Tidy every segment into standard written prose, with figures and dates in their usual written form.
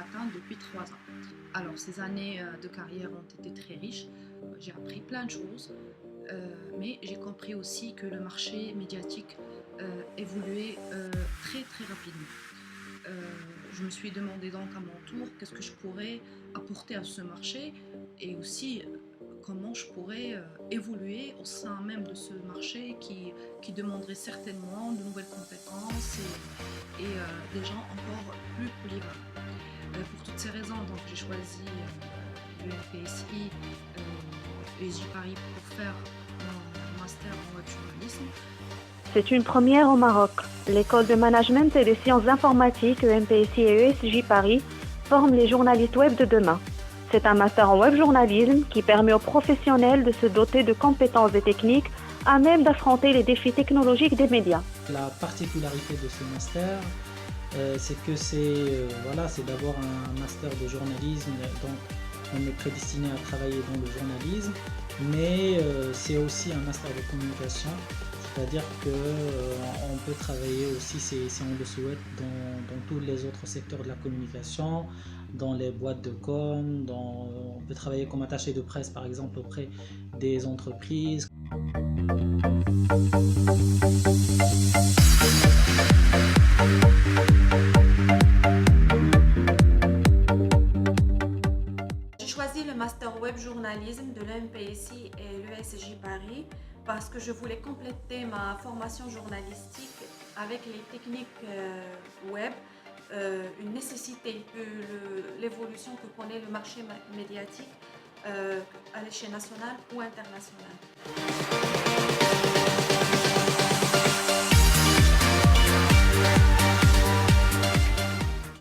matin depuis 3 ans. Alors, ces années de carrière ont été très riches. J'ai appris plein de choses, mais j'ai compris aussi que le marché médiatique évoluait très très rapidement. Je me suis demandé donc à mon tour qu'est-ce que je pourrais apporter à ce marché et aussi comment je pourrais évoluer au sein même de ce marché qui demanderait certainement de nouvelles compétences et des gens encore plus polyvalents. Pour toutes ces raisons, donc, j'ai choisi l'UNPSI ESJ Paris pour faire mon master en web journalisme. C'est une première au Maroc. L'école de management et des sciences informatiques EMPSI et ESJ Paris forment les journalistes web de demain. C'est un master en web journalisme qui permet aux professionnels de se doter de compétences et techniques à même d'affronter les défis technologiques des médias. La particularité de ce master, c'est que c'est d'abord un master de journalisme, donc on est prédestiné à travailler dans le journalisme, mais c'est aussi un master de communication. C'est-à-dire qu'on peut travailler aussi, si on le souhaite, dans tous les autres secteurs de la communication, dans les boîtes de com, on peut travailler comme attaché de presse par exemple auprès des entreprises. J'ai choisi le master web journalisme de l'EMPSI et l'ESJ Paris parce que je voulais compléter ma formation journalistique avec les techniques web, une nécessité de l'évolution que connaît le marché médiatique à l'échelle nationale ou internationale.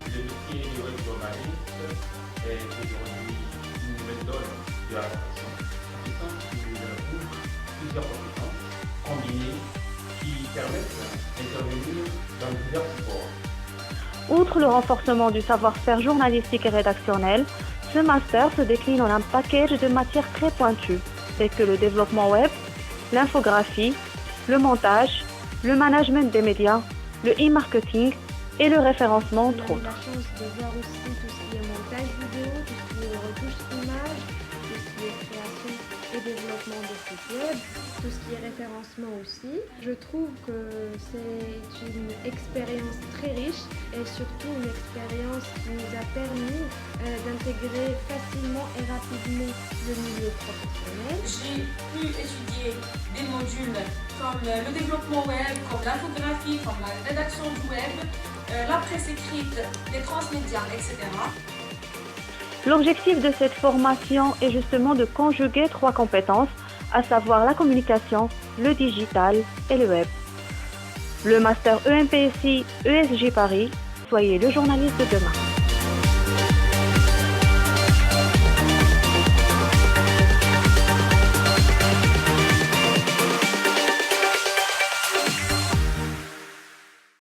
Le métier de web journaliste est aujourd'hui une nouvelle donne de la profession. Il ouvre plusieurs compétences combinées qui permettent d'intervenir dans divers supports. Outre le renforcement du savoir-faire journalistique et rédactionnel, ce master se décline en un package de matières très pointues, telles que le développement web, l'infographie, le montage, le management des médias, le e-marketing et le référencement, entre On a autres. la chance de voir aussi tout ce qui est montage vidéo, tout ce qui est retouche image, tout ce qui est création et développement de sites web, tout ce qui est référencement aussi. Je trouve que c'est une expérience très riche et surtout une expérience qui nous a permis d'intégrer facilement et rapidement le milieu professionnel. J'ai pu étudier des modules comme le développement web, comme l'infographie, comme la rédaction du web, la presse écrite, les transmédias, etc. L'objectif de cette formation est justement de conjuguer 3 compétences, à savoir la communication, le digital et le web. Le master EMPSI ESJ Paris, soyez le journaliste de demain.